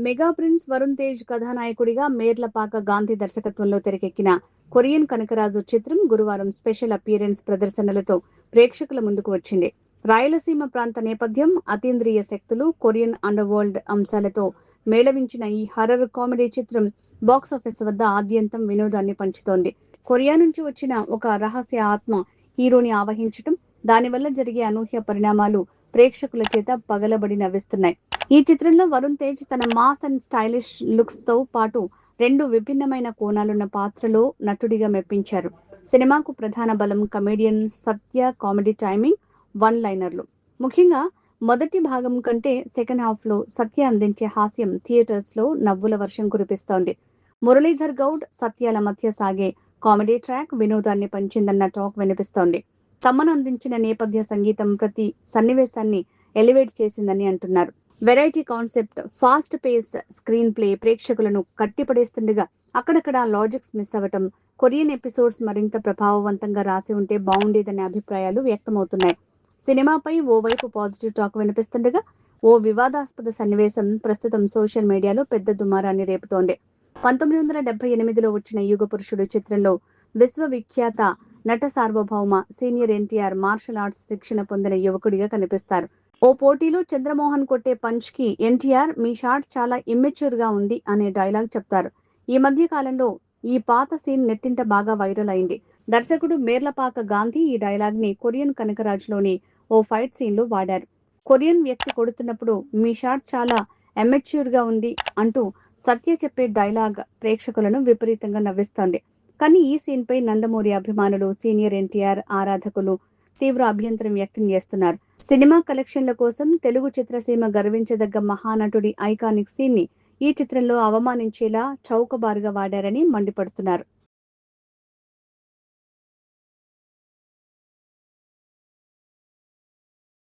Mega prince Varun Tej కథానాయకుడిగా మేర్లపాక గాంధీ దర్శకత్వంలో తెరకెక్కిన కొరియన్ కనకరాజు చిత్రం గురువారం స్పెషల్ అపియరెన్స్ ప్రదర్శనలతో ప్రేక్షకుల ముందుకు వచ్చింది. రాయలసీమ ప్రాంత నేపథ్యం, అతీంద్రియ శక్తులు, కొరియన్ అండర్ వరల్డ్ అంశాలతో మేళవించిన ఈ హర్రర్ కామెడీ చిత్రం బాక్సాఫీస్ వద్ద ఆద్యంతం వినోదాన్ని పంచుతోంది. కొరియా నుంచి వచ్చిన ఒక రహస్య ఆత్మ హీరోని ఆవహించటం, దానివల్ల జరిగే అనూహ్య పరిణామాలు ప్రేక్షకుల చేత పగలబడి నవ్విస్తున్నాయి. ఈ చిత్రంలో వరుణ్ తేజ్ తన మాస్ అండ్ స్టైలిష్ లుక్స్ తో పాటు రెండు విభిన్నమైన కోణాలున్న పాత్రలో నటుడిగా మెప్పించారు. సినిమాకు ప్రధాన బలం కమెడియన్ సత్య కామెడీ టైమింగ్, వన్ లైనర్లు. ముఖ్యంగా మొదటి భాగం కంటే సెకండ్ హాఫ్ లో సత్య అందించే హాస్యం థియేటర్స్ లో నవ్వుల వర్షం కురిపిస్తోంది. మురళీధర్ గౌడ్, సత్యాల మధ్య సాగే కామెడీ ట్రాక్ వినోదాన్ని పంచిందన్న టాక్ వినిపిస్తోంది. తమన్ అందించిన నేపథ్య సంగీతం ప్రతి సన్నివేశాన్ని ఎలివేట్ చేసిందని అంటున్నారు. Variety concept, fast pace screen play ప్రేక్షకులను కట్టిపడేస్తుండగా అక్కడక్కడ లాజిక్స్ మిస్ అవ్వటం, కొరియన్ ఎపిసోడ్స్ మరింత ప్రభావవంతంగా రాసి ఉంటే బాగుండేదనే అభిప్రాయాలు వ్యక్తమవుతున్నాయి. సినిమాపై ఓవైపు పాజిటివ్ టాక్ వినిపిస్తుండగా ఓ వివాదాస్పద సన్నివేశం ప్రస్తుతం సోషల్ మీడియాలో పెద్ద దుమారాన్ని రేపుతోంది. 1978లో వచ్చిన యుగ పురుషుడు చిత్రంలో విశ్వవిఖ్యాత నట సార్వభౌమ సీనియర్ ఎన్టీఆర్ మార్షల్ ఆర్ట్స్ శిక్షణ పొందిన యువకుడిగా కనిపిస్తారు. ఓ పోటీలో చంద్రమోహన్ కొట్టే పంచ్ కి ఎన్టీఆర్ "మీ షాట్ చాలా ఇమ్మెచ్యూర్ గా ఉంది" అనే డైలాగ్ చెప్తారు. ఈ మధ్య కాలంలో ఈ పాత సీన్ నెట్టింట బాగా వైరల్ అయింది. దర్శకుడు మేర్లపాక గాంధీ ఈ డైలాగ్ ని కొరియన్ కనకరాజ్లోని ఓ ఫైట్ సీన్ లో వాడారు. కొరియన్ వ్యక్తి కొడుతున్నప్పుడు "మీ షాట్ చాలా ఎమెచ్యూర్ గా ఉంది" అంటూ సత్య చెప్పే డైలాగ్ ప్రేక్షకులను విపరీతంగా నవ్విస్తోంది. కానీ ఈ సీన్ పై నందమూరి అభిమానులు, సీనియర్ ఎన్టీఆర్ ఆరాధకులు తీవ్ర అభ్యంతరం వ్యక్తం చేస్తున్నారు. సినిమా కలెక్షన్ల కోసం తెలుగు చిత్రసీమ గర్వించదగ్గ మహానటుడి ఐకానిక్ సీన్ ని ఈ చిత్రంలో అవమానించేలా చౌకబారుగా వాడారని మండిపడుతున్నారు.